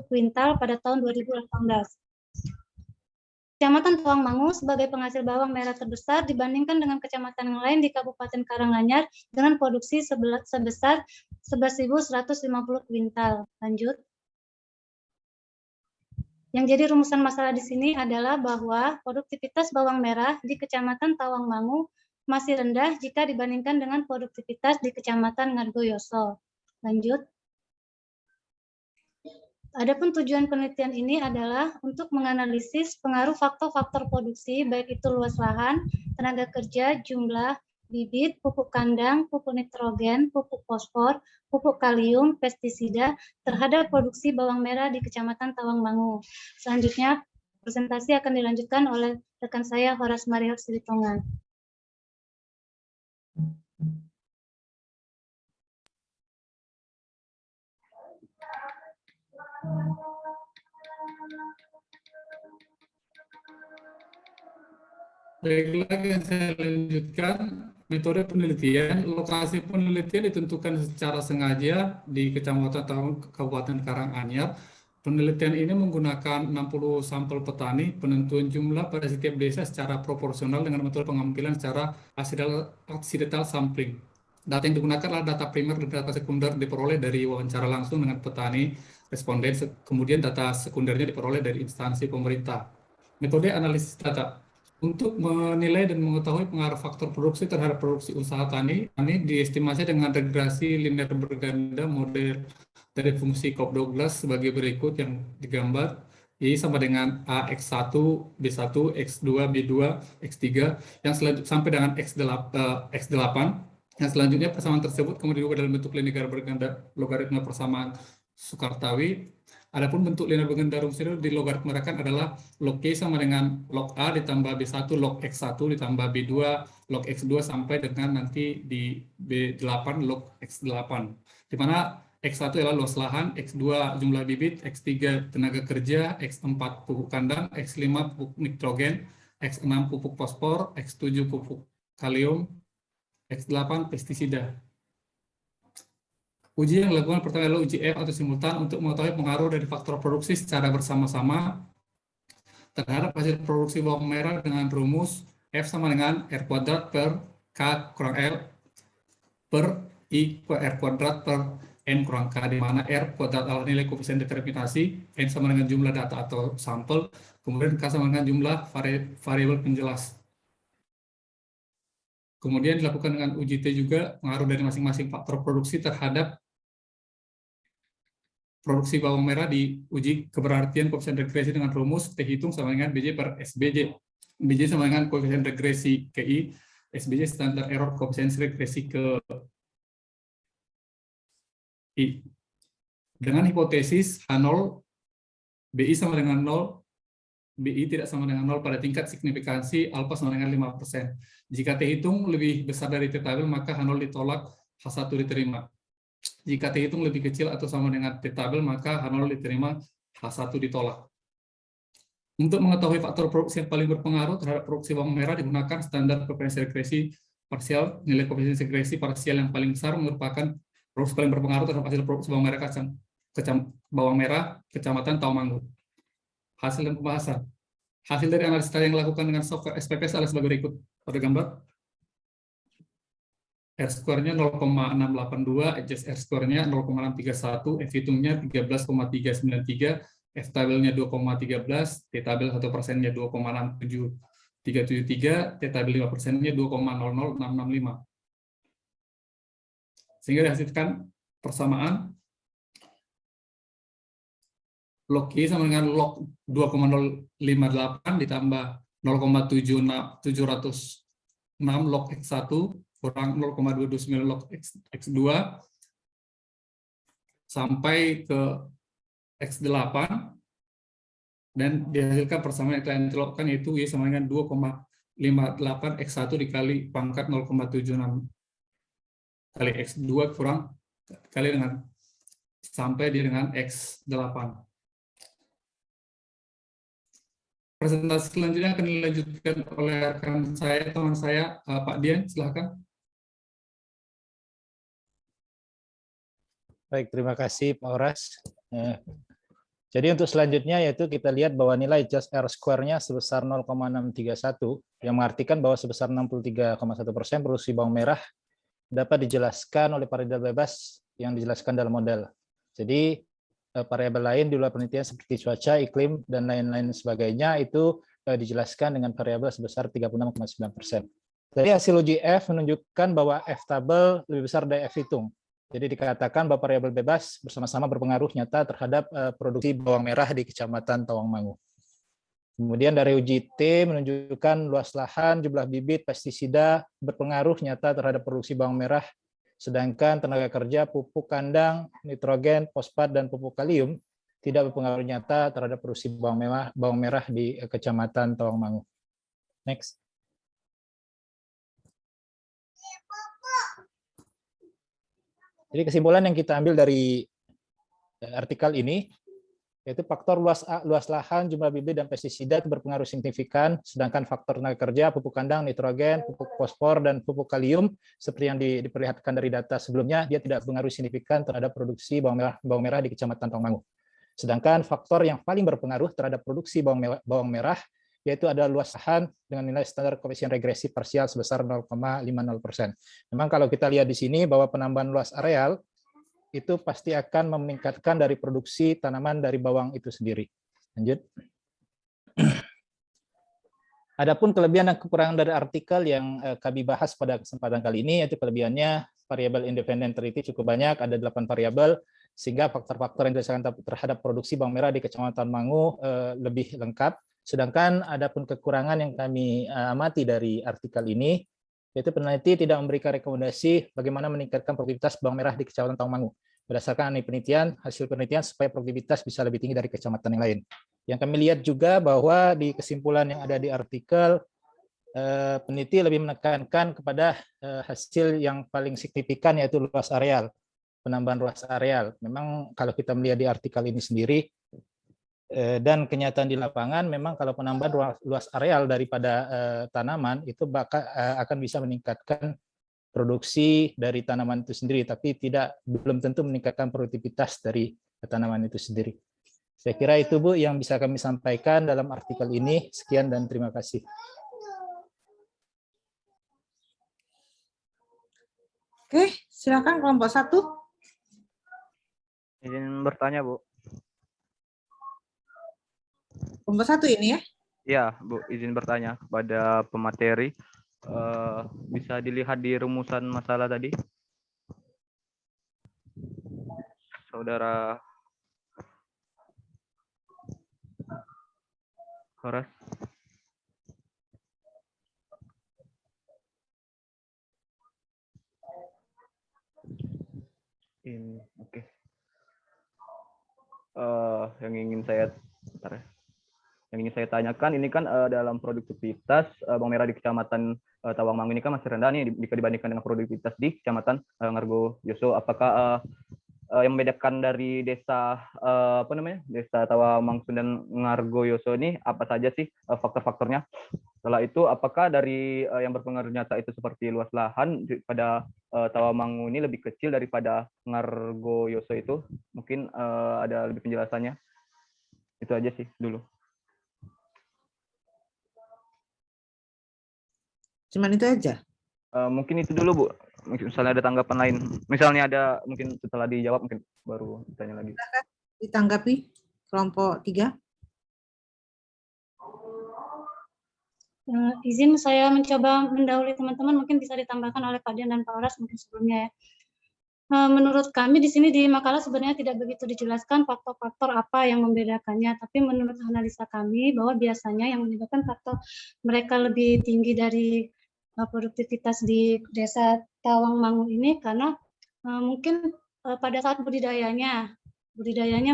kuintal pada tahun 2018. Kecamatan Tawangmangu sebagai penghasil bawang merah terbesar dibandingkan dengan kecamatan yang lain di Kabupaten Karanganyar dengan produksi sebesar 11.150 kuintal. Lanjut. Yang jadi rumusan masalah di sini adalah bahwa produktivitas bawang merah di Kecamatan Tawangmangu masih rendah jika dibandingkan dengan produktivitas di Kecamatan Ngargoyoso. Lanjut. Adapun tujuan penelitian ini adalah untuk menganalisis pengaruh faktor-faktor produksi, baik itu luas lahan, tenaga kerja, jumlah, bibit, pupuk kandang, pupuk nitrogen, pupuk fosfor, pupuk kalium, pestisida terhadap produksi bawang merah di Kecamatan Tawangmangu. Selanjutnya, presentasi akan dilanjutkan oleh rekan saya Horas Mariot Silitongan. Baiklah, yang saya lanjutkan metode penelitian. Lokasi penelitian ditentukan secara sengaja di Kecamatan Kabupaten Karanganyar. Penelitian ini menggunakan 60 sampel petani, penentuan jumlah pada setiap desa secara proporsional dengan metode pengambilan secara accidental sampling. Data yang digunakan adalah data primer dan data sekunder diperoleh dari wawancara langsung dengan petani, responden, kemudian data sekundernya diperoleh dari instansi pemerintah. Metode analisis data. Untuk menilai dan mengetahui pengaruh faktor produksi terhadap produksi usaha tani diestimasi dengan regresi linear berganda model dari fungsi Cobb-Douglas sebagai berikut yang digambar. Y sama dengan AX1, B1, X2, B2, X3, yang selanjutnya sampai dengan X8. Yang selanjutnya persamaan tersebut kemudian diubah dalam bentuk linear berganda logaritma persamaan Soekartawi. Adapun bentuk linear berganda rumus di logaritmakan adalah log K sama dengan log A ditambah B1 log X1 ditambah B2 log X2 sampai dengan nanti di B8 log X8. Di mana X1 adalah luas lahan, X2 jumlah bibit, X3 tenaga kerja, X4 pupuk kandang, X5 pupuk nitrogen, X6 pupuk fosfor, X7 pupuk kalium, X8 pestisida. Uji yang dilakukan pertama adalah uji F atau simultan untuk mengetahui pengaruh dari faktor produksi secara bersama-sama terhadap hasil produksi bawang merah dengan rumus F sama dengan R kuadrat per K kurang L per I per R kuadrat per N kurang K, di mana R kuadrat adalah nilai koefisien determinasi, N sama dengan jumlah data atau sampel, kemudian K sama dengan jumlah variabel penjelas. Kemudian dilakukan dengan uji T juga pengaruh dari masing-masing faktor produksi terhadap produksi bawang merah diuji keberartian koefisien regresi dengan rumus T hitung sama dengan BJ per SBJ. BJ sama dengan koefisien regresi KI, SBJ standar error koefisien regresi ke I. Dengan hipotesis H0, BI sama dengan 0, BI tidak sama dengan 0 pada tingkat signifikansi alfa sama dengan 5%. Jika T hitung lebih besar dari T tabel, maka H0 ditolak, H1 diterima. Jika T hitung lebih kecil atau sama dengan T tabel, maka H0 diterima, H1 ditolak. Untuk mengetahui faktor produksi yang paling berpengaruh terhadap produksi bawang merah digunakan standar koefisien regresi parsial. Nilai koefisien regresi parsial yang paling besar merupakan produksi paling berpengaruh terhadap hasil produksi bawang merah Kecamatan Tawangmangu. Hasil dan pembahasan. Hasil dari analisis yang dilakukan dengan software SPPS adalah sebagai berikut. Pada gambar. R-square-nya 0,682, adjust R-square-nya 0,631, F hitungnya 13,393, F tabelnya 2,13, T tabel 1%-nya 2,67373, T tabel 5%-nya 2,00665. Sehingga dihasilkan persamaan log I sama dengan log 2,058 ditambah 0,706 log X1 kurang 0,229 log X2 sampai ke X8, dan dihasilkan persamaan yang telah dilakukan yaitu Y sama dengan 2,58 X1 dikali pangkat 0,76 kali X2 kurang kali dengan sampai dengan X8. Presentasi selanjutnya akan dilanjutkan oleh rekan saya, teman saya, Pak Dian, silakan. Baik, terima kasih Pak Horas. Jadi untuk selanjutnya yaitu kita lihat bahwa nilai just R square-nya sebesar 0,631 yang mengartikan bahwa sebesar 63,1% produksi bawang merah dapat dijelaskan oleh variabel bebas yang dijelaskan dalam model. Jadi variabel lain di luar penelitian seperti cuaca, iklim, dan lain-lain sebagainya itu dijelaskan dengan variabel sebesar 36,9%. Jadi hasil uji F menunjukkan bahwa F tabel lebih besar dari F hitung. Jadi dikatakan bahwa variabel bebas bersama-sama berpengaruh nyata terhadap produksi bawang merah di Kecamatan Tawangmangu. Kemudian dari uji T menunjukkan luas lahan, jumlah bibit, pestisida berpengaruh nyata terhadap produksi bawang merah, sedangkan tenaga kerja, pupuk kandang, nitrogen, fosfat, dan pupuk kalium tidak berpengaruh nyata terhadap produksi bawang merah di Kecamatan Tawangmangu. Next. Jadi kesimpulan yang kita ambil dari artikel ini, yaitu faktor luas lahan, jumlah bibit, dan pestisida itu berpengaruh signifikan, sedangkan faktor tenaga kerja, pupuk kandang, nitrogen, pupuk fosfor, dan pupuk kalium, seperti yang diperlihatkan dari data sebelumnya, dia tidak berpengaruh signifikan terhadap produksi bawang merah di Kecamatan Tawangmangu. Sedangkan faktor yang paling berpengaruh terhadap produksi bawang merah, yaitu adalah luas lahan dengan nilai standar koefisien regresi parsial sebesar 0,50%. Memang kalau kita lihat di sini bahwa penambahan luas areal itu pasti akan meningkatkan dari produksi tanaman dari bawang itu sendiri. Lanjut. Adapun kelebihan dan kekurangan dari artikel yang kami bahas pada kesempatan kali ini, yaitu kelebihannya variabel independen teliti cukup banyak, ada 8 variabel, sehingga faktor-faktor yang dirasakan terhadap produksi bawang merah di Kecamatan Mangu lebih lengkap. Sedangkan adapun kekurangan yang kami amati dari artikel ini, yaitu peneliti tidak memberikan rekomendasi bagaimana meningkatkan produktivitas bawang merah di Kecamatan Tawangmangu berdasarkan hasil penelitian supaya produktivitas bisa lebih tinggi dari kecamatan yang lain. Yang kami lihat juga bahwa di kesimpulan yang ada di artikel, peneliti lebih menekankan kepada hasil yang paling signifikan yaitu luas areal, penambahan luas areal. Memang kalau kita melihat di artikel ini sendiri, dan kenyataan di lapangan memang kalau penambahan luas areal daripada tanaman itu akan bisa meningkatkan produksi dari tanaman itu sendiri, tapi belum tentu meningkatkan produktivitas dari tanaman itu sendiri. Saya kira itu Bu yang bisa kami sampaikan dalam artikel ini. Sekian dan terima kasih. Oke, silakan kelompok 1. Izin bertanya, Bu. Kelompok 1 ini ya? Ya, Bu, izin bertanya kepada pemateri. Bisa dilihat di rumusan masalah tadi. Saudara Horas. Ini, oke. Yang ingin saya tanyakan ini kan dalam produktivitas bawang merah di Kecamatan Tawangmangu ini kan masih rendah nih dibandingkan dengan produktivitas di Kecamatan Ngargoyoso. Apakah yang membedakan dari desa desa Tawangmangu dan Ngargoyoso ini apa saja sih faktor-faktornya? Setelah itu apakah dari yang berpengaruh nyata itu seperti luas lahan pada Tawangmangu ini lebih kecil daripada Ngargoyoso itu? Mungkin ada lebih penjelasannya. Itu aja sih dulu. Cuman itu aja? Mungkin itu dulu, Bu. Misalnya ada tanggapan lain. Misalnya ada, mungkin setelah dijawab, mungkin baru ditanya lagi. Ditanggapi kelompok 3. Izin saya mencoba mendahului teman-teman, mungkin bisa ditambahkan oleh Pak Dian dan Pak Oras mungkin sebelumnya ya. Menurut kami di sini di makalah sebenarnya tidak begitu dijelaskan faktor-faktor apa yang membedakannya, tapi menurut analisa kami bahwa biasanya yang menyebabkan faktor mereka lebih tinggi dari produktivitas di desa Tawangmangu ini karena mungkin pada saat budidayanya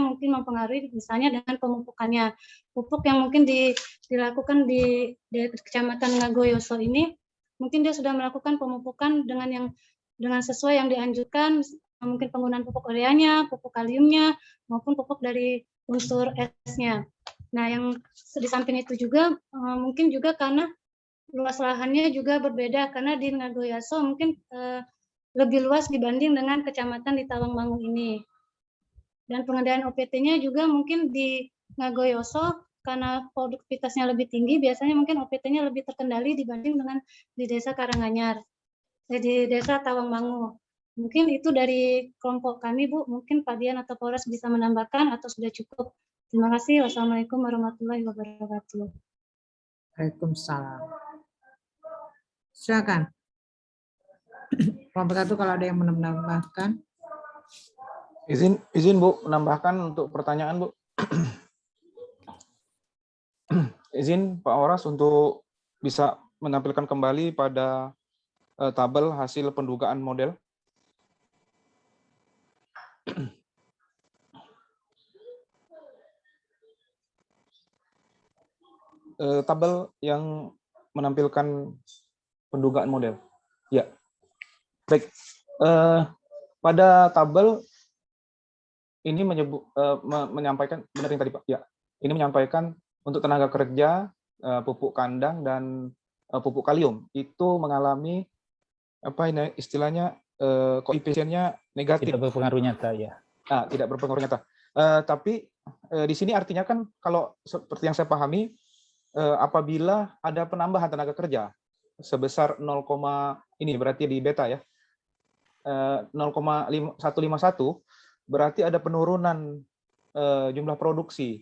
mungkin mempengaruhi misalnya dengan pemupukannya. Pupuk yang mungkin dilakukan di Kecamatan Ngargoyoso ini mungkin dia sudah melakukan pemupukan dengan sesuai yang dianjurkan, mungkin penggunaan pupuk ureanya, pupuk kaliumnya, maupun pupuk dari unsur S-nya. Nah, yang di samping itu juga mungkin juga karena luas lahannya juga berbeda, karena di Ngargoyoso mungkin lebih luas dibanding dengan kecamatan di Tawangmangu ini. Dan pengendalian OPT-nya juga mungkin di Ngagoyoso karena produktivitasnya lebih tinggi, biasanya mungkin OPT-nya lebih terkendali dibanding dengan di Desa Karanganyar, di Desa Tawangmangu. Mungkin itu dari kelompok kami, Bu. Mungkin Pak Dian atau Polres bisa menambahkan atau sudah cukup. Terima kasih. Wassalamualaikum warahmatullahi wabarakatuh. Waalaikumsalam. Silakan. Kelompok 1 kalau ada yang menambahkan. Izin Bu, menambahkan untuk pertanyaan Bu. Izin Pak Horas untuk bisa menampilkan kembali pada tabel hasil pendugaan model. Tabel yang menampilkan pendugaan model. Ya, baik. Pada tabel ini menyampaikan, benar yang tadi Pak. Ya, ini menyampaikan untuk tenaga kerja, pupuk kandang dan pupuk kalium itu mengalami apa ini istilahnya koefisiennya negatif. Tidak berpengaruh nyata ya. Tidak berpengaruh nyata. Tapi di sini artinya kan kalau seperti yang saya pahami apabila ada penambahan tenaga kerja sebesar 0, ini berarti di beta ya 0,151 berarti ada penurunan jumlah produksi.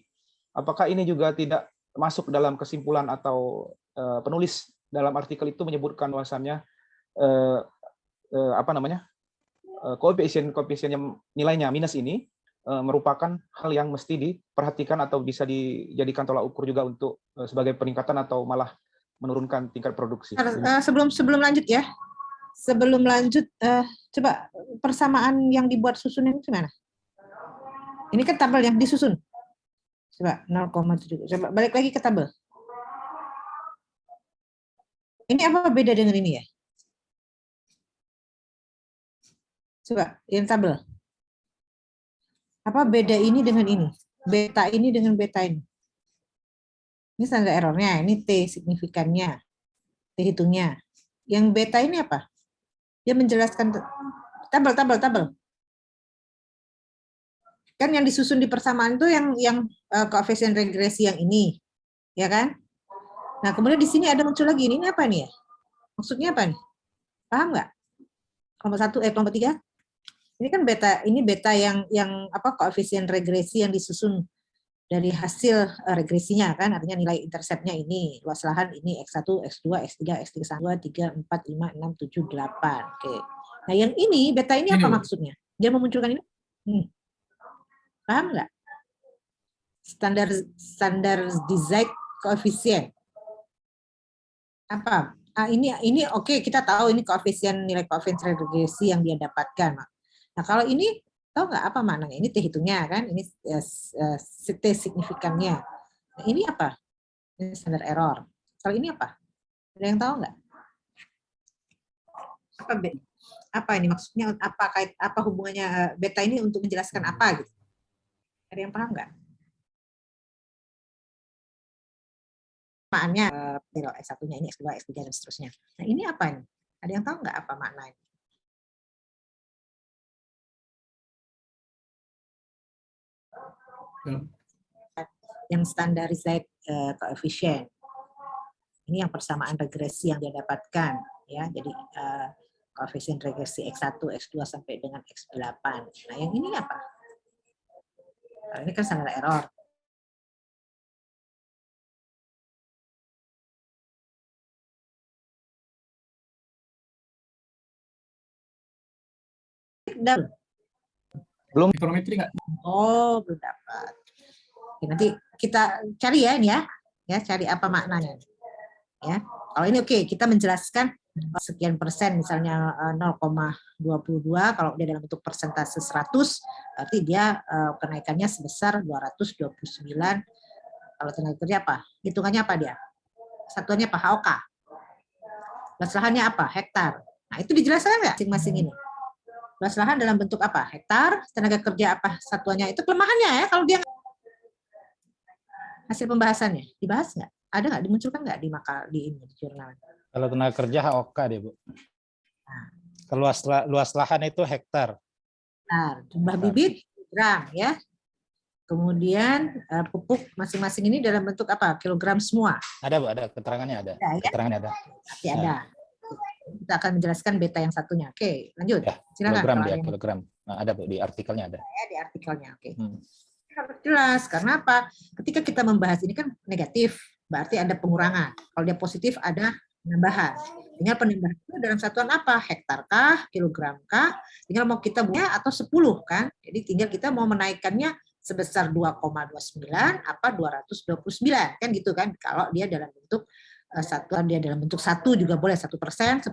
Apakah ini juga tidak masuk dalam kesimpulan atau penulis dalam artikel itu menyebutkan bahwasannya koefisien yang nilainya minus ini merupakan hal yang mesti diperhatikan atau bisa dijadikan tolak ukur juga untuk sebagai peningkatan atau malah menurunkan tingkat produksi. Sebelum lanjut ya, sebelum lanjut coba persamaan yang dibuat susunan itu gimana? Ini kan tabel yang disusun. Coba 0,7. Coba balik lagi ke tabel. Ini apa beda dengan ini ya? Coba yang tabel. Apa beda ini dengan ini? Beta ini dengan beta ini. Ini standar errornya, ini T signifikannya, T hitungnya. Yang beta ini apa? Dia menjelaskan tabel. Kan yang disusun di persamaan itu yang koefisien regresi yang ini, ya kan? Nah, kemudian di sini ada muncul lagi ini apa nih ya? Maksudnya apa nih? Paham nggak? Kelompok 1, kelompok 3? Ini kan beta yang koefisien regresi yang disusun dari hasil regresinya kan, artinya nilai interceptnya ini, luas lahan ini X1, X2, X3, X3, 2, 3, 4, 5, 6, 7, 8. Oke. Nah, yang ini beta ini apa maksudnya? Dia memunculkan ini? Paham nggak? Standar design koefisien. Apa? Ini oke, kita tahu ini koefisien nilai koefisien regresi yang dia dapatkan. Nah, kalau ini tahu nggak apa maknanya? Ini T hitungnya kan, ini T signifikannya. Nah, ini apa? Ini standar error. Kalau ini apa? Ada yang tahu nggak? Apa ini maksudnya? Apa hubungannya beta ini untuk menjelaskan apa gitu? Ada yang paham nggak? Maknanya S1-nya ini, S2, S3, dan seterusnya. Nah, ini apa ini? Ada yang tahu nggak apa maknanya? Yang standarized coefficient. Ini yang persamaan regresi yang dia dapatkan. Ya, jadi koefisien regresi X1, X2 sampai dengan X8. Nah, yang ini apa? Nah, ini kan standar error. Belum hipermetri nggak? Oh, belum dapat. Oke, nanti kita cari ya ini ya. Ya, cari apa maknanya. Ya. Kalau ini oke, kita menjelaskan sekian persen misalnya 0,22 kalau dia dalam bentuk persentase 100 berarti dia kenaikannya sebesar 229. Kalau tenaga kerja apa? Hitungannya apa dia? Satuannya apa? HOK. Luas lahannya apa? Hektar. Nah, itu dijelaskan nggak masing-masing ini? Luas lahan dalam bentuk apa? Hektar. Tenaga kerja apa? Satuannya. Itu kelemahannya ya kalau dia hasil pembahasannya dibahas nggak? Ada nggak? Dimunculkan nggak di di jurnal? Kalau tenaga kerja HOK deh Bu. Kalau luas lahan itu hektar. Nah, jumlah bibit gram ya. Kemudian pupuk masing-masing ini dalam bentuk apa? Kilogram semua. Ada Bu, ada keterangannya ada. Ada, ya? Keterangannya ada. Pasti ada. Kita akan menjelaskan beta yang satunya. Oke, lanjut. Ya, Silakan. kilogram kalau dia, ada yang kilogram. Nah, ada Bu di artikelnya ada. ya, di artikelnya. Oke. Hmm. Jelas, karena apa? Ketika kita membahas ini kan negatif, berarti ada pengurangan. Kalau dia positif ada penambahan. Tinggal penambahan itu dalam satuan apa? Hektar kah? Kilogram kah? Tinggal mau kita buat atau 10 kan? Jadi tinggal kita mau menaikkannya sebesar 2,29 apa 229 kan gitu kan? Kalau dia dalam bentuk satuan, dia dalam bentuk 1 juga boleh, 1%, 10%,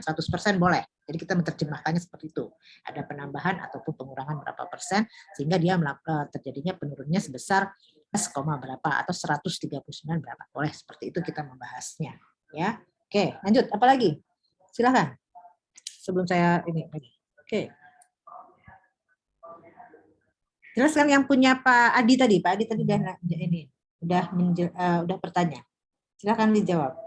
100% boleh. Jadi kita menerjemahkannya seperti itu. Ada penambahan ataupun pengurangan berapa persen sehingga dia terjadinya penurunannya sebesar berapa atau 139 berapa. Boleh seperti itu kita membahasnya, ya. Oke, lanjut. Apa lagi? Silakan. Sebelum saya ini. Oke. Jelaskan yang punya Pak Adi tadi. Pak Adi tadi udah bertanya. Silakan dijawab.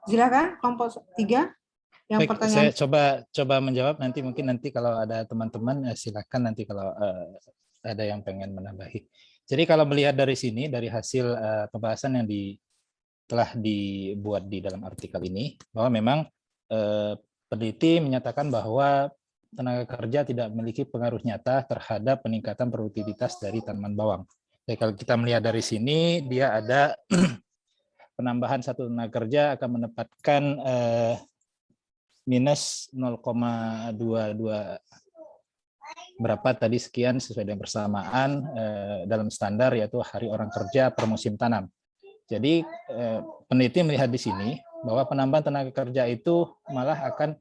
Silakan kelompok 3 yang Baik, pertanyaan. saya coba menjawab mungkin nanti kalau ada teman-teman silakan nanti kalau ada yang pengen menambahi. Jadi kalau melihat dari sini dari hasil pembahasan yang telah dibuat di dalam artikel ini bahwa memang peneliti menyatakan bahwa tenaga kerja tidak memiliki pengaruh nyata terhadap peningkatan produktivitas dari tanaman bawang. Jadi kalau kita melihat dari sini dia ada penambahan satu tenaga kerja akan mendapatkan minus 0,22 berapa tadi sekian sesuai dengan persamaan dalam standar yaitu hari orang kerja per musim tanam. Jadi peneliti melihat di sini bahwa penambahan tenaga kerja itu malah akan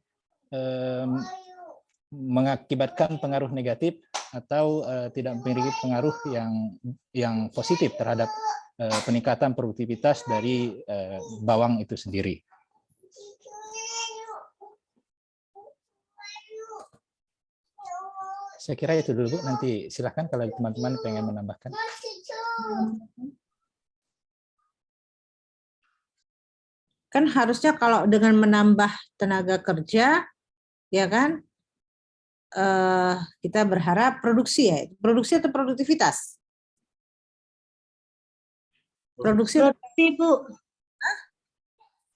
mengakibatkan pengaruh negatif atau tidak memiliki pengaruh yang positif terhadap peningkatan produktivitas dari bawang itu sendiri. Saya kira itu dulu, Bu. Nanti silahkan kalau teman-teman pengen menambahkan. Kan harusnya kalau dengan menambah tenaga kerja, ya kan, kita berharap produksi ya, produksi atau produktivitas? Produksi, Bu.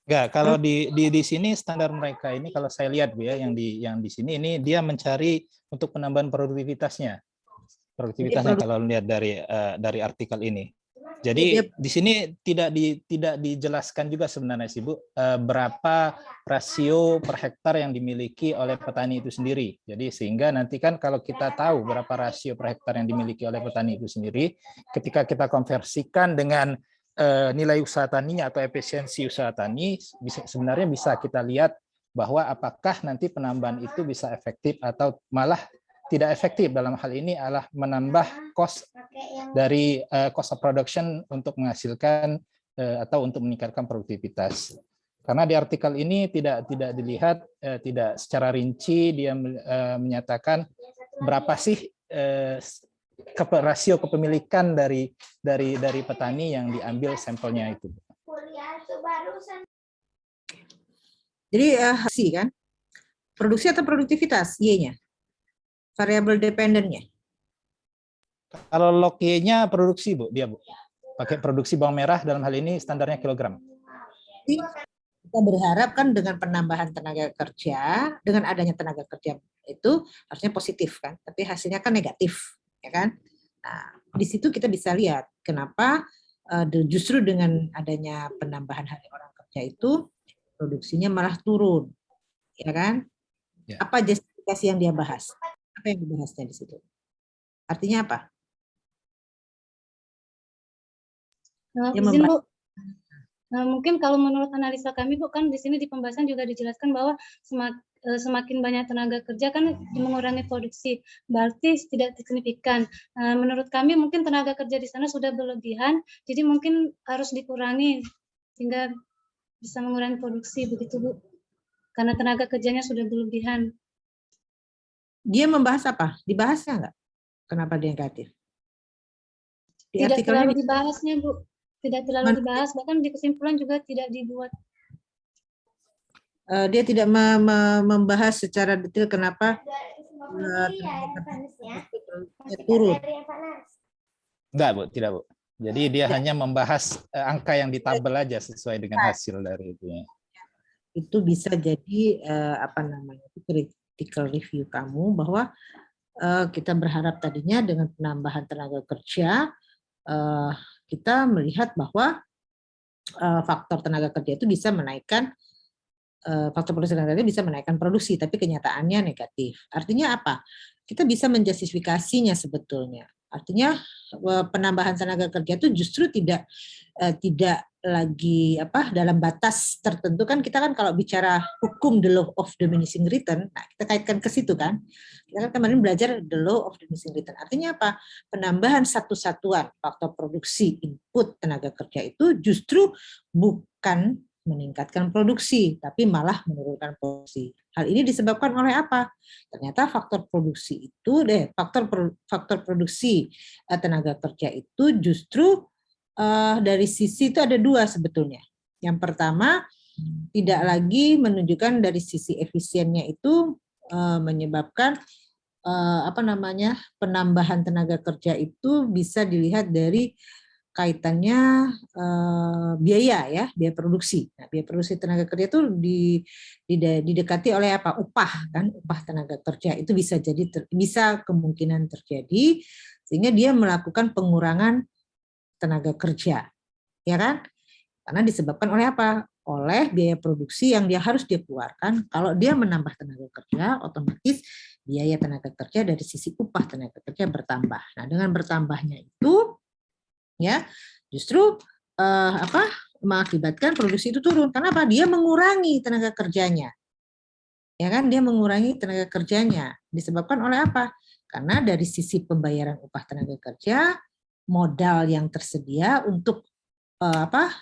Enggak, kalau di sini standar mereka ini kalau saya lihat Bu ya, yang di sini ini dia mencari untuk penambahan produktivitasnya. Produktivitasnya kalau lihat dari artikel ini. Jadi di sini tidak dijelaskan juga sebenarnya sih Bu berapa rasio per hektar yang dimiliki oleh petani itu sendiri. Jadi sehingga nanti kan kalau kita tahu berapa rasio per hektar yang dimiliki oleh petani itu sendiri, ketika kita konversikan dengan nilai usaha taninya atau efisiensi usaha tani, sebenarnya bisa kita lihat bahwa apakah nanti penambahan itu bisa efektif atau malah tidak efektif. Dalam hal ini adalah menambah cost dari cost of production untuk menghasilkan atau untuk meningkatkan produktivitas. Karena di artikel ini tidak dilihat tidak secara rinci dia menyatakan berapa sih rasio kepemilikan dari petani yang diambil sampelnya itu. Jadi hasil kan produksi atau produktivitas Y-nya, variabel dependennya. Kalau log Y-nya produksi Bu, dia Bu pakai produksi bawang merah dalam hal ini standarnya kilogram. Kita berharap kan dengan penambahan tenaga kerja, dengan adanya tenaga kerja itu harusnya positif kan, tapi hasilnya kan negatif. Ya kan? Nah, di situ kita bisa lihat kenapa justru dengan adanya penambahan hari orang kerja itu produksinya malah turun, ya kan? Ya. Apa justifikasi yang dia bahas? Apa yang dibahasnya di situ? Artinya apa? Izin Bu. Mungkin kalau menurut analisa kami Bu, kan di sini di pembahasan juga dijelaskan bahwa semakin banyak tenaga kerja kan mengurangi produksi, berarti tidak signifikan. Menurut kami mungkin tenaga kerja di sana sudah berlebihan, jadi mungkin harus dikurangi sehingga bisa mengurangi produksi begitu Bu. Karena tenaga kerjanya sudah berlebihan. Dia membahas apa? Dibahasnya enggak? Kenapa dia negatif? Di Tidak artikelnya terlalu dibahasnya, Bu. Tidak terlalu dibahas, bahkan di kesimpulan juga tidak dibuat. dia tidak membahas secara detail kenapa turun. Enggak, Bu, tidak, Bu. Jadi dia hanya membahas angka yang di tabel aja sesuai dengan hasil dari itu. Itu bisa jadi apa namanya, critical review kamu bahwa kita berharap tadinya dengan penambahan tenaga kerja kita melihat bahwa faktor tenaga kerja itu bisa menaikkan faktor produksi tenaga kerja bisa menaikkan produksi, tapi kenyataannya negatif. Artinya apa? Kita bisa menjustifikasinya sebetulnya. Artinya penambahan tenaga kerja itu justru tidak lagi dalam batas tertentu. Kan kita kan kalau bicara hukum the law of diminishing return, nah kita kaitkan ke situ kan. Kita kan kemarin belajar the law of diminishing return. Artinya apa? Penambahan satu satuan faktor produksi input tenaga kerja itu justru bukan meningkatkan produksi, tapi malah menurunkan produksi. Hal ini disebabkan oleh apa? Ternyata faktor produksi itu, faktor produksi tenaga kerja itu justru dari sisi itu ada dua sebetulnya. Yang pertama, tidak lagi menunjukkan dari sisi efisiennya itu menyebabkan penambahan tenaga kerja itu bisa dilihat dari kaitannya biaya produksi. Nah, biaya produksi tenaga kerja itu didekati oleh apa? Upah kan, upah tenaga kerja itu bisa kemungkinan terjadi sehingga dia melakukan pengurangan tenaga kerja, ya kan? Karena disebabkan oleh apa? Oleh biaya produksi yang harus dia keluarkan. Kalau dia menambah tenaga kerja, otomatis biaya tenaga kerja dari sisi upah tenaga kerja bertambah. Nah, dengan bertambahnya itu ya justru mengakibatkan produksi itu turun. Kenapa? Dia mengurangi tenaga kerjanya, ya kan? Dia mengurangi tenaga kerjanya disebabkan oleh apa? Karena dari sisi pembayaran upah tenaga kerja, modal yang tersedia untuk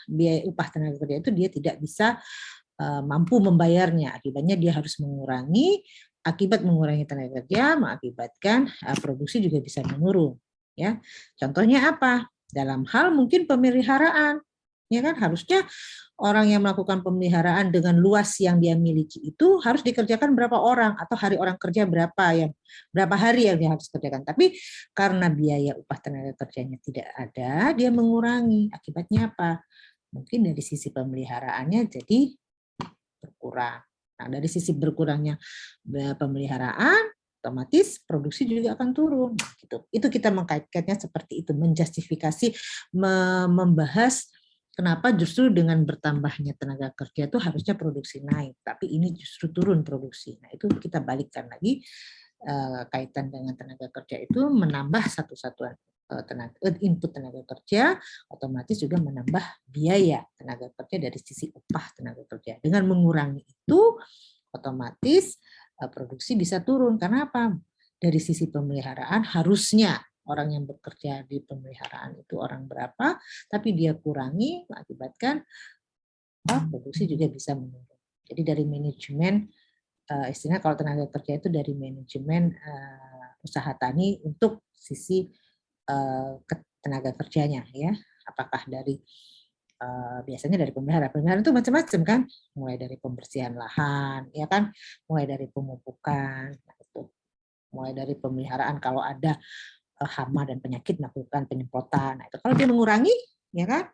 biaya upah tenaga kerja itu dia tidak bisa mampu membayarnya. Akibatnya dia harus mengurangi. Akibat mengurangi tenaga kerja mengakibatkan produksi juga bisa menurun. Ya, contohnya apa? Dalam hal mungkin pemeliharaan, ya kan, harusnya orang yang melakukan pemeliharaan dengan luas yang dia miliki itu harus dikerjakan berapa orang atau hari orang kerja berapa hari yang dia harus kerjakan. Tapi karena biaya upah tenaga kerjanya tidak ada, dia mengurangi. Akibatnya apa? Mungkin dari sisi pemeliharaannya jadi berkurang. Nah, dari sisi berkurangnya pemeliharaan, otomatis produksi juga akan turun. Gitu. Itu kita mengkaitkannya seperti itu, menjustifikasi, membahas kenapa justru dengan bertambahnya tenaga kerja itu harusnya produksi naik, tapi ini justru turun produksi. Nah, itu kita balikkan lagi kaitan dengan tenaga kerja itu menambah satu satuan input tenaga kerja, otomatis juga menambah biaya tenaga kerja dari sisi upah tenaga kerja. Dengan mengurangi itu, otomatis produksi bisa turun. Karena apa? Dari sisi pemeliharaan harusnya orang yang bekerja di pemeliharaan itu orang berapa, tapi dia kurangi mengakibatkan produksi juga bisa menurun. Jadi dari manajemen, istilahnya kalau tenaga kerja itu dari manajemen usaha tani untuk sisi tenaga kerjanya, ya. Apakah dari biasanya dari pemeliharaan itu macam-macam kan, mulai dari pembersihan lahan, ya kan, mulai dari pemupukan, mulai dari pemeliharaan kalau ada hama dan penyakit melakukan penyemprotan. Nah, itu kalau dia mengurangi, ya kan,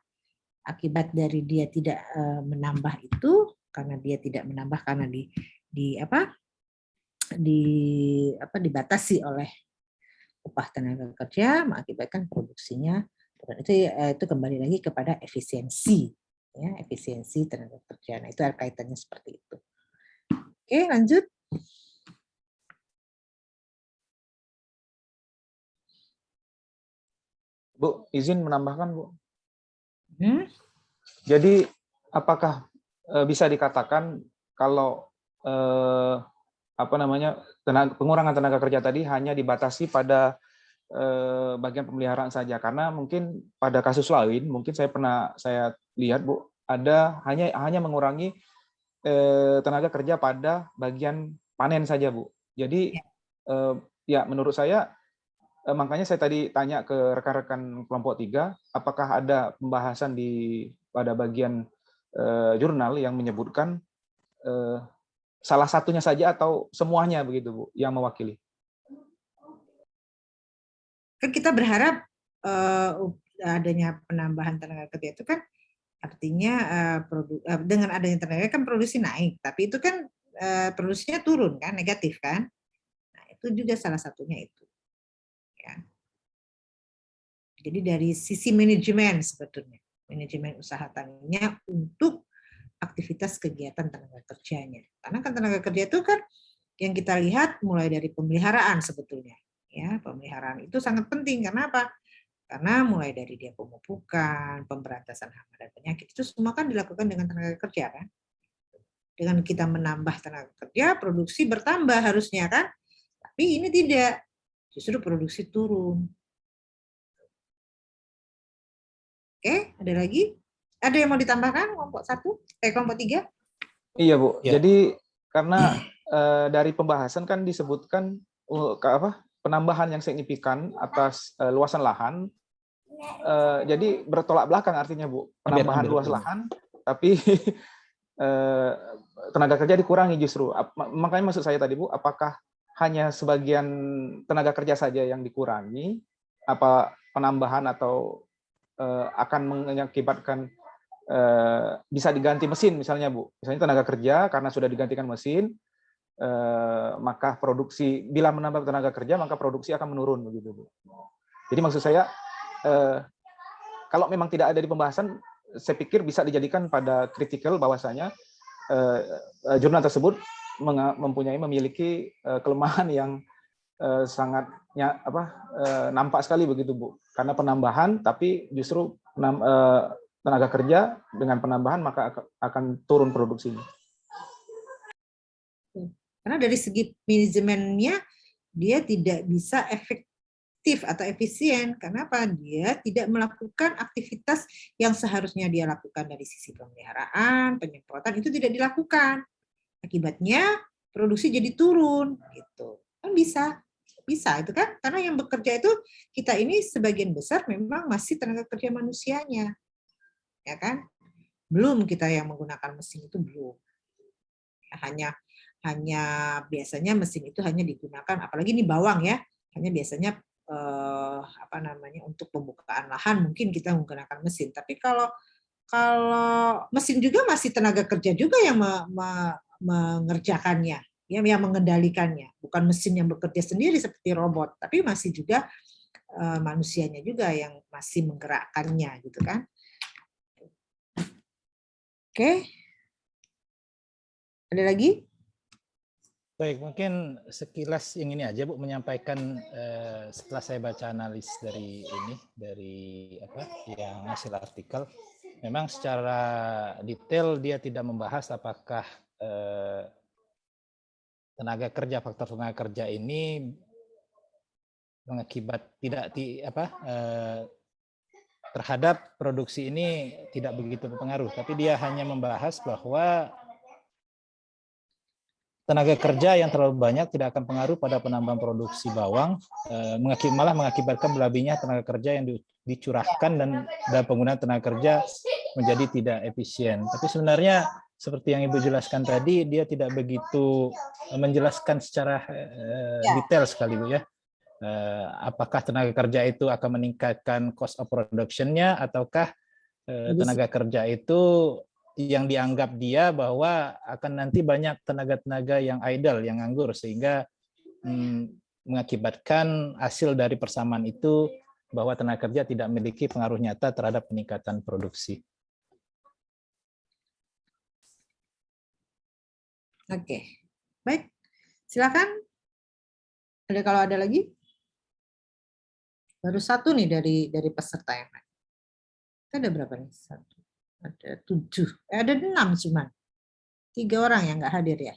akibat dari dia tidak menambah itu karena dia tidak menambah karena dibatasi oleh upah tenaga kerja, mengakibatkan produksinya. Itu kembali lagi kepada efisiensi, ya, efisiensi tenaga kerja. Nah, itu kaitannya seperti itu. Oke, lanjut. Bu, izin menambahkan, Bu. Jadi, apakah bisa dikatakan kalau pengurangan tenaga kerja tadi hanya dibatasi pada bagian pemeliharaan saja, karena mungkin pada kasus lain mungkin saya lihat, Bu, ada hanya mengurangi tenaga kerja pada bagian panen saja, Bu. Jadi ya menurut saya makanya saya tadi tanya ke rekan-rekan kelompok 3, apakah ada pembahasan pada bagian jurnal yang menyebutkan salah satunya saja atau semuanya begitu Bu yang mewakili? Kan kita berharap adanya penambahan tenaga kerja itu kan artinya dengan adanya tenaga kan produksi naik, tapi itu kan produksinya turun kan, negatif kan. Nah, itu juga salah satunya itu. Ya. Jadi dari sisi manajemen sebetulnya, manajemen usaha taninya untuk aktivitas kegiatan tenaga kerjanya. Karena kan tenaga kerja itu kan yang kita lihat mulai dari pemeliharaan sebetulnya. Ya, pemeliharaan itu sangat penting. Karena apa? Karena mulai dari dia pemupukan, pemberantasan hama dan penyakit, itu semua kan dilakukan dengan tenaga kerja kan. Dengan kita menambah tenaga kerja, produksi bertambah harusnya kan. Tapi ini tidak, justru produksi turun. Oke, ada lagi? Ada yang mau ditambahkan kelompok 1, kelompok 3? Iya Bu, Ya. jadi karena dari pembahasan kan disebutkan penambahan yang signifikan atas luasan lahan. Jadi bertolak belakang artinya Bu, penambahan luas lahan, tapi tenaga kerja dikurangi justru. Makanya maksud saya tadi Bu, apakah hanya sebagian tenaga kerja saja yang dikurangi, apa penambahan atau akan mengakibatkan bisa diganti mesin misalnya Bu, misalnya tenaga kerja karena sudah digantikan mesin, maka produksi, bila menambah tenaga kerja maka produksi akan menurun begitu Bu. Jadi maksud saya kalau memang tidak ada di pembahasan, saya pikir bisa dijadikan pada kritikal bahwasanya jurnal tersebut memiliki kelemahan yang sangat nampak sekali begitu Bu. Karena penambahan, tapi justru tenaga kerja dengan penambahan maka akan turun produksinya. Karena dari segi manajemennya dia tidak bisa efektif atau efisien. Kenapa? Dia tidak melakukan aktivitas yang seharusnya dia lakukan dari sisi pemeliharaan, penyemprotan, itu tidak dilakukan. Akibatnya produksi jadi turun gitu. Kan bisa itu kan, karena yang bekerja itu kita ini sebagian besar memang masih tenaga kerja manusianya, ya kan? Belum kita yang menggunakan mesin itu belum. Hanya biasanya mesin itu hanya digunakan, apalagi ini bawang ya, hanya biasanya untuk pembukaan lahan mungkin kita menggunakan mesin. Tapi kalau mesin juga masih tenaga kerja juga yang mengerjakannya, yang mengendalikannya, bukan mesin yang bekerja sendiri seperti robot, tapi masih juga manusianya juga yang masih menggerakkannya, gitu kan? Oke, ada lagi? Baik, mungkin sekilas yang ini aja Bu, menyampaikan setelah saya baca analis dari yang hasil artikel, memang secara detail dia tidak membahas apakah faktor tenaga kerja ini mengakibat terhadap produksi ini tidak begitu berpengaruh, tapi dia hanya membahas bahwa tenaga kerja yang terlalu banyak tidak akan pengaruh pada penambahan produksi bawang, malah mengakibatkan berlebihnya tenaga kerja yang dicurahkan dan penggunaan tenaga kerja menjadi tidak efisien. Tapi sebenarnya seperti yang Ibu jelaskan tadi, dia tidak begitu menjelaskan secara detail sekali Bu ya. Apakah tenaga kerja itu akan meningkatkan cost of production-nya, ataukah tenaga kerja itu yang dianggap dia bahwa akan nanti banyak tenaga-tenaga yang idle, yang nganggur, sehingga mengakibatkan hasil dari persamaan itu bahwa tenaga kerja tidak memiliki pengaruh nyata terhadap peningkatan produksi. Oke, baik. Silakan. Kalau ada lagi? Baru satu nih dari peserta yang lain. Ada berapa nih? Ada 7, ada 6 cuma. 3 orang yang nggak hadir ya.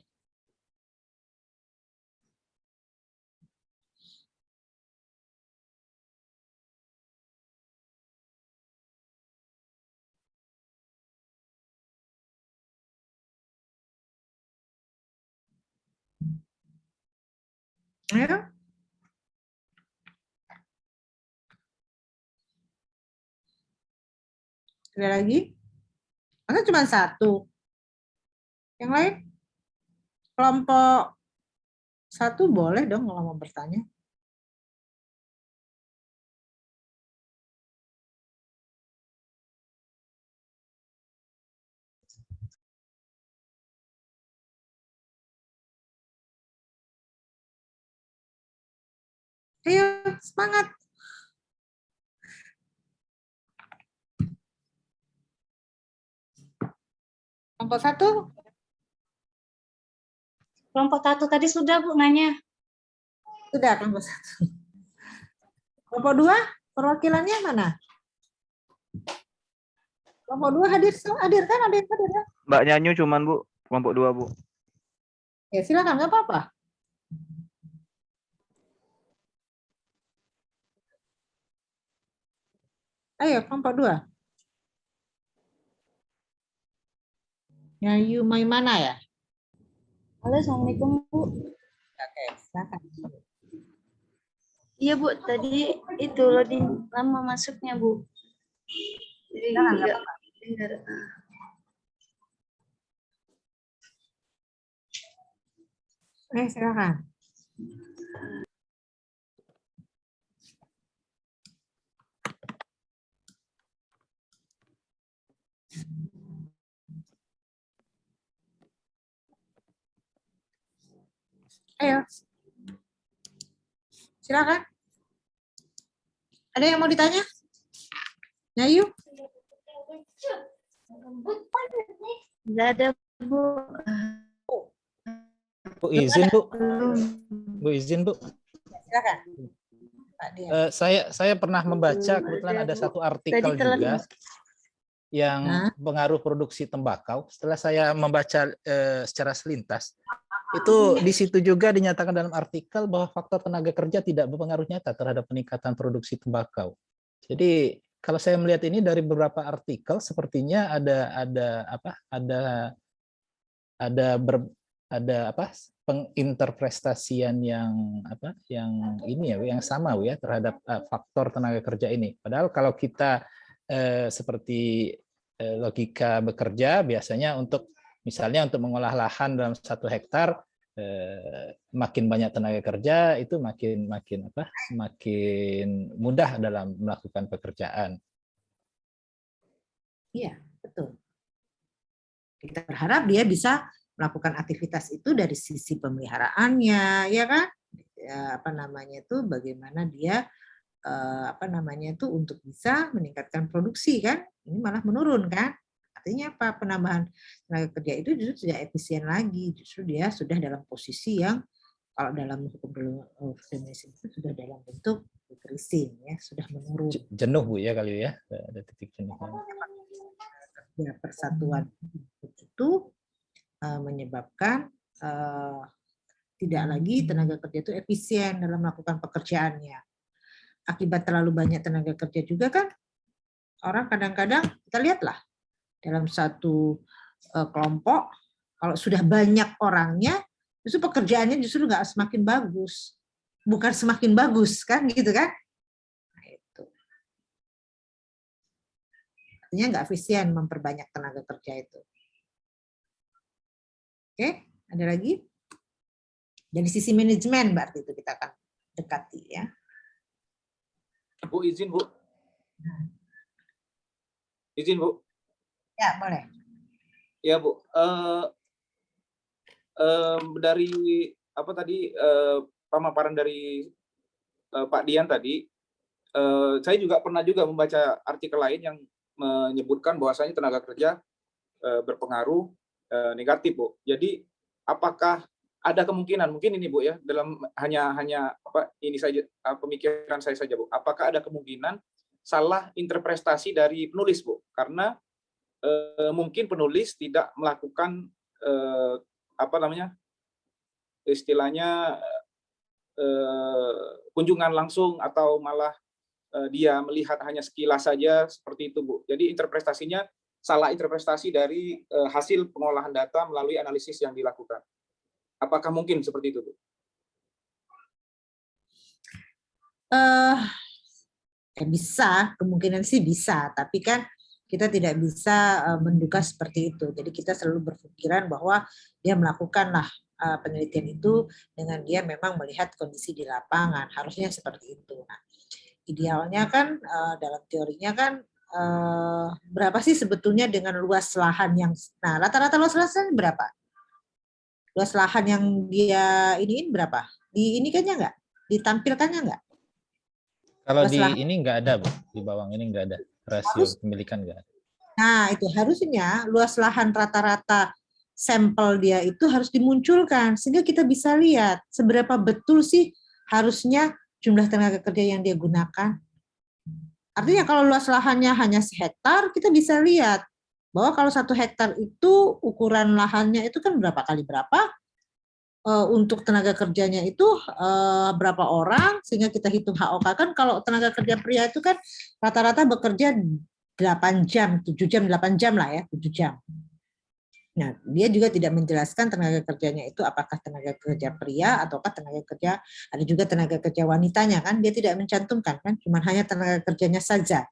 Ayo. Ada lagi? Masa cuma satu? Yang lain? Kelompok satu boleh dong kalau mau bertanya. Ayo, semangat. Kelompok satu, Kelompok satu tadi sudah Bu nanya. sudah kelompok satu. Kelompok dua, perwakilannya mana? Kelompok dua hadir kan? Ada yang hadir kan? Mbak Nyanyu cuman Bu, kelompok 2 Bu. Ya silakan, nggak apa-apa. Ayo, kelompok dua. Nyanyu Maimana ya? Halo, Assalamualaikum Bu. Oke, silakan. Iya Bu, tadi itu loading lama masuknya Bu. Jadi Silakan, nggak nggak apa-apa. dengar. Silakan. Ayo. Silakan. Ada yang mau ditanya? Nyayu? Nggak ada Bu. Bu izin Bu, Belum. Bu izin Bu. Silakan. Pak Dian. Saya pernah membaca, Belum kebetulan ada, ada Bu. satu artikel Tadi telat, juga Bu. yang Hah? pengaruh produksi tembakau. Setelah saya membaca secara selintas, itu di situ juga dinyatakan dalam artikel bahwa faktor tenaga kerja tidak berpengaruh nyata terhadap peningkatan produksi tembakau. Jadi kalau saya melihat ini dari beberapa artikel, sepertinya ada penginterpretasian yang ini ya, yang sama ya terhadap faktor tenaga kerja ini. Padahal kalau kita seperti logika bekerja, biasanya misalnya untuk mengolah lahan dalam 1 hektar, makin banyak tenaga kerja itu makin mudah dalam melakukan pekerjaan. Iya, betul. Kita berharap dia bisa melakukan aktivitas itu dari sisi pemeliharaannya, ya kan? Bagaimana dia untuk bisa meningkatkan produksi kan? Ini malah menurun kan? Artinya apa? Penambahan tenaga kerja itu justru tidak efisien lagi, justru dia sudah dalam posisi yang kalau dalam hukum feminisme itu sudah dalam bentuk decreasing ya, sudah menurun. Jenuh Bu ya kali ya, ada titik jenuh. Ya, persatuan itu menyebabkan tidak lagi tenaga kerja itu efisien dalam melakukan pekerjaannya. Akibat terlalu banyak tenaga kerja juga kan, orang kadang-kadang kita lihatlah dalam satu kelompok, kalau sudah banyak orangnya, justru pekerjaannya justru nggak semakin bagus, bukan semakin bagus kan, gitu kan? Nah, itu. Artinya nggak efisien memperbanyak tenaga kerja itu. Oke, ada lagi? Dari sisi manajemen berarti itu kita akan dekati ya. Bu izin Bu. Izin Bu. Ya, boleh. Ya Bu. Dari pemaparan dari Pak Dian tadi, saya juga pernah membaca artikel lain yang menyebutkan bahwasanya tenaga kerja berpengaruh negatif Bu. Jadi apakah ada kemungkinan, mungkin ini Bu ya, dalam hanya ini saja pemikiran saya saja Bu. Apakah ada kemungkinan salah interpretasi dari penulis Bu? Karena mungkin penulis tidak melakukan istilahnya kunjungan langsung atau malah dia melihat hanya sekilas saja seperti itu Bu. Jadi interpretasinya salah interpretasi dari hasil pengolahan data melalui analisis yang dilakukan. Apakah mungkin seperti itu Bu? Bisa, kemungkinan sih bisa, tapi kan kita tidak bisa menduga seperti itu. Jadi kita selalu berpikiran bahwa dia melakukanlah penelitian itu dengan dia memang melihat kondisi di lapangan. Harusnya seperti itu. Nah, idealnya kan dalam teorinya kan berapa sih sebetulnya dengan luas lahan yang, nah rata-rata luas lahan berapa? Luas lahan yang dia iniin berapa? Diinikannya nggak? Ditampilkannya nggak? Kalau Luas di lahan. ini nggak ada, Bu. Di bawang ini nggak ada. Rasio pemilikan nggak ada. Nah, itu harusnya luas lahan rata-rata sampel dia itu harus dimunculkan sehingga kita bisa lihat seberapa betul sih harusnya jumlah tenaga kerja yang dia gunakan. Artinya kalau luas lahannya hanya sehektar, kita bisa lihat bahwa kalau 1 hektar itu ukuran lahannya itu kan berapa kali berapa, untuk tenaga kerjanya itu berapa orang, sehingga kita hitung HOK kan kalau tenaga kerja pria itu kan rata-rata bekerja 8 jam, 7 jam, 8 jam lah ya, 7 jam. Nah, dia juga tidak menjelaskan tenaga kerjanya itu apakah tenaga kerja pria ataukah tenaga kerja, ada juga tenaga kerja wanitanya kan, dia tidak mencantumkan kan, cuma hanya tenaga kerjanya saja.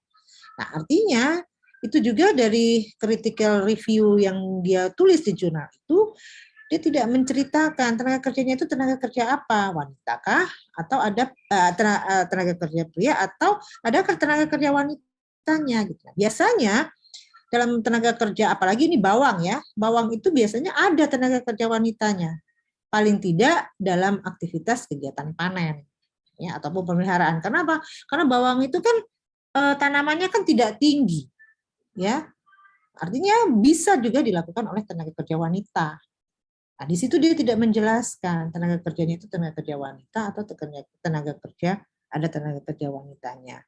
Nah, artinya itu juga dari critical review yang dia tulis di jurnal itu, dia tidak menceritakan tenaga kerjanya itu tenaga kerja apa, wanita kah, atau ada tenaga kerja pria, atau adakah tenaga kerja wanitanya gitu. Biasanya dalam tenaga kerja, apalagi ini bawang ya, bawang itu biasanya ada tenaga kerja wanitanya, paling tidak dalam aktivitas kegiatan panen ya ataupun pemeliharaan. Kenapa? Karena bawang itu kan tanamannya kan tidak tinggi ya, artinya bisa juga dilakukan oleh tenaga kerja wanita. Nah, di situ dia tidak menjelaskan tenaga kerjanya itu tenaga kerja wanita atau tenaga kerja, ada tenaga kerja wanitanya.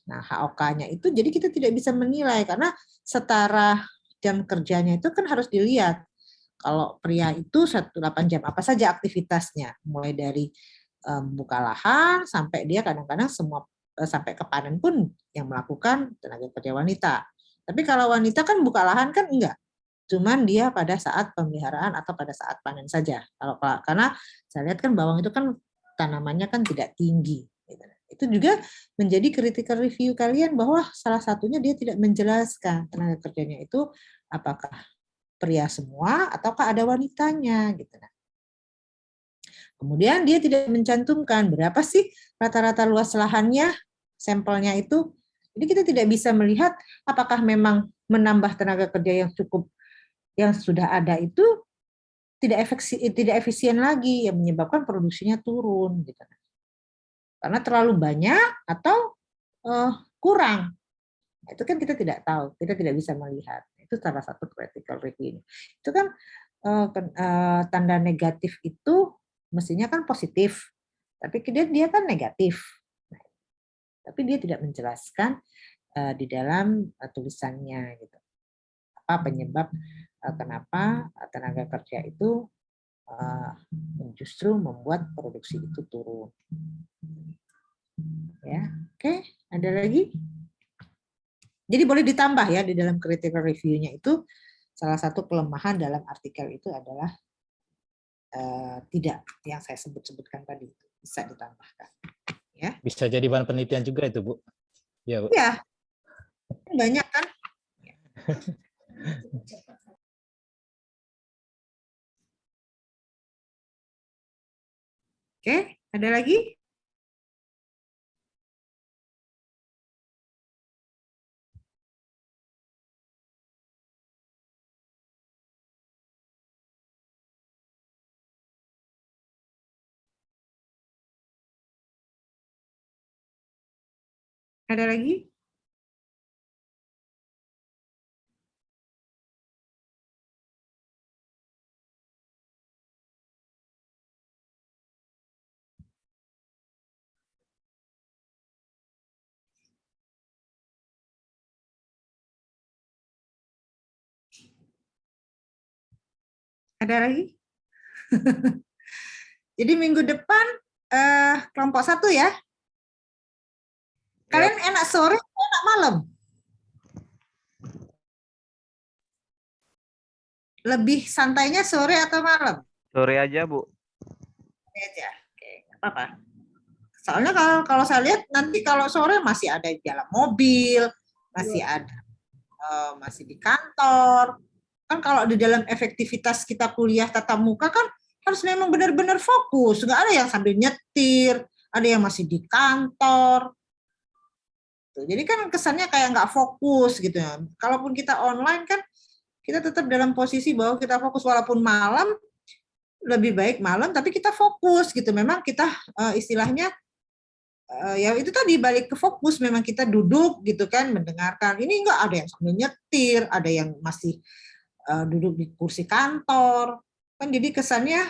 Nah, HOK-nya itu jadi kita tidak bisa menilai karena setara jam kerjanya itu kan harus dilihat. Kalau pria itu 8 jam apa saja aktivitasnya, mulai dari buka lahan sampai dia kadang-kadang semua sampai ke panen pun yang melakukan tenaga kerja wanita. Tapi kalau wanita kan buka lahan kan enggak. Cuman dia pada saat pemeliharaan atau pada saat panen saja. Karena saya lihat kan bawang itu kan tanamannya kan tidak tinggi. Itu juga menjadi critical review kalian bahwa salah satunya dia tidak menjelaskan tenaga kerjanya itu apakah pria semua ataukah ada wanitanya gitu. Kemudian dia tidak mencantumkan berapa sih rata-rata luas lahannya, sampelnya itu. Jadi kita tidak bisa melihat apakah memang menambah tenaga kerja yang cukup yang sudah ada itu tidak efisien lagi, yang menyebabkan produksinya turun gitu. Karena terlalu banyak atau kurang. Itu kan kita tidak tahu, kita tidak bisa melihat. Itu salah satu critical review. Itu kan tanda negatif itu mestinya kan positif, tapi dia kan negatif. Tapi dia tidak menjelaskan di dalam tulisannya gitu. Apa penyebab kenapa tenaga kerja itu justru membuat produksi itu turun. Ya, oke. Ada lagi? Jadi boleh ditambah ya di dalam critical review-nya itu salah satu kelemahan dalam artikel itu adalah tidak yang saya sebutkan tadi itu bisa ditambahkan. Ya. Bisa jadi bahan penelitian juga itu, Bu. Ya, Bu. Ya. Banyak kan? Oke, ada lagi? Ada lagi? Ada lagi? Jadi minggu depan kelompok 1 ya. Kalian enak sore atau enak malam? Lebih santainya sore atau malam? Sore aja, Bu. Sore aja. Oke, nggak apa-apa. Soalnya kalau saya lihat nanti kalau sore masih ada jalan mobil, masih ada masih di kantor. Kan kalau di dalam efektivitas kita kuliah tatap muka kan harus memang benar-benar fokus. Nggak ada yang sambil nyetir, ada yang masih di kantor. Jadi kan kesannya kayak nggak fokus gitu ya. Kalaupun kita online kan kita tetap dalam posisi bahwa kita fokus walaupun malam, lebih baik malam tapi kita fokus gitu. Memang kita istilahnya ya itu tadi balik ke fokus, memang kita duduk gitu kan mendengarkan. Ini enggak ada yang sambil nyetir, ada yang masih duduk di kursi kantor. Kan jadi kesannya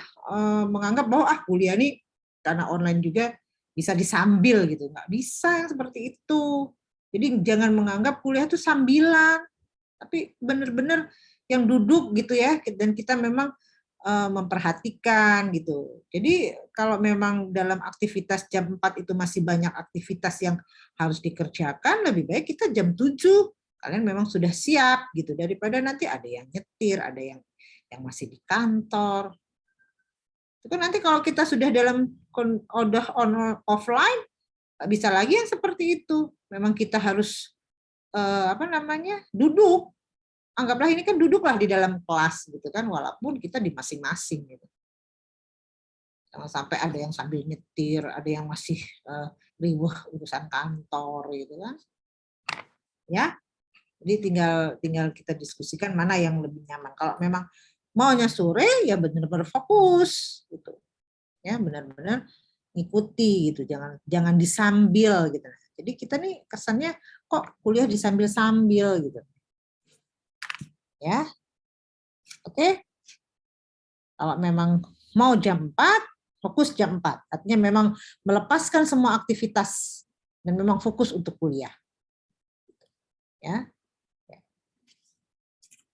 menganggap bahwa kuliah nih karena online juga bisa disambil gitu. Enggak bisa yang seperti itu. Jadi jangan menganggap kuliah itu sambilan. Tapi benar-benar yang duduk gitu ya, dan kita memang memperhatikan gitu. Jadi kalau memang dalam aktivitas jam 4 itu masih banyak aktivitas yang harus dikerjakan, lebih baik kita jam 7 kalian memang sudah siap gitu, daripada nanti ada yang nyetir, ada yang masih di kantor. Itu kan nanti kalau kita sudah dalam udah offline, nggak bisa lagi yang seperti itu. Memang kita harus duduk. Anggaplah ini kan duduklah di dalam kelas gitu kan, walaupun kita di masing-masing gitu. Jangan sampai ada yang sambil nyetir, ada yang masih riweuh urusan kantor gitu kan. Ya. Jadi tinggal kita diskusikan mana yang lebih nyaman. Kalau memang maunya sore ya benar-benar fokus gitu. Ya, benar-benar ngikuti gitu, jangan disambil gitu. Jadi kita nih kesannya kok kuliah disambil-sambil gitu. Ya, oke. Kalau memang mau jam 4, fokus jam 4. Artinya memang melepaskan semua aktivitas dan memang fokus untuk kuliah. Ya.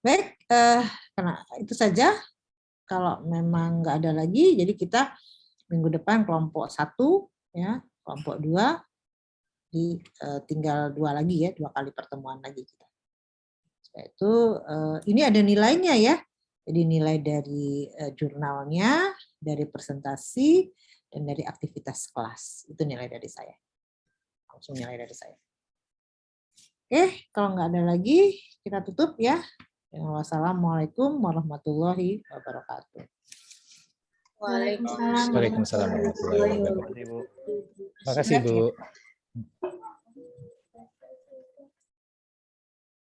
Baik, karena itu saja. Kalau memang nggak ada lagi, jadi kita minggu depan kelompok 1, ya, kelompok 2, tinggal 2 lagi ya, 2 kali pertemuan lagi kita. Itu ini ada nilainya ya, jadi nilai dari jurnalnya, dari presentasi, dan dari aktivitas kelas. Itu nilai dari saya. Langsung nilai dari saya. Oke, kalau nggak ada lagi, kita tutup ya. Wassalamualaikum warahmatullahi wabarakatuh. Waalaikumsalam. Waalaikumsalam warahmatullahi wabarakatuh. Terima kasih, Bu.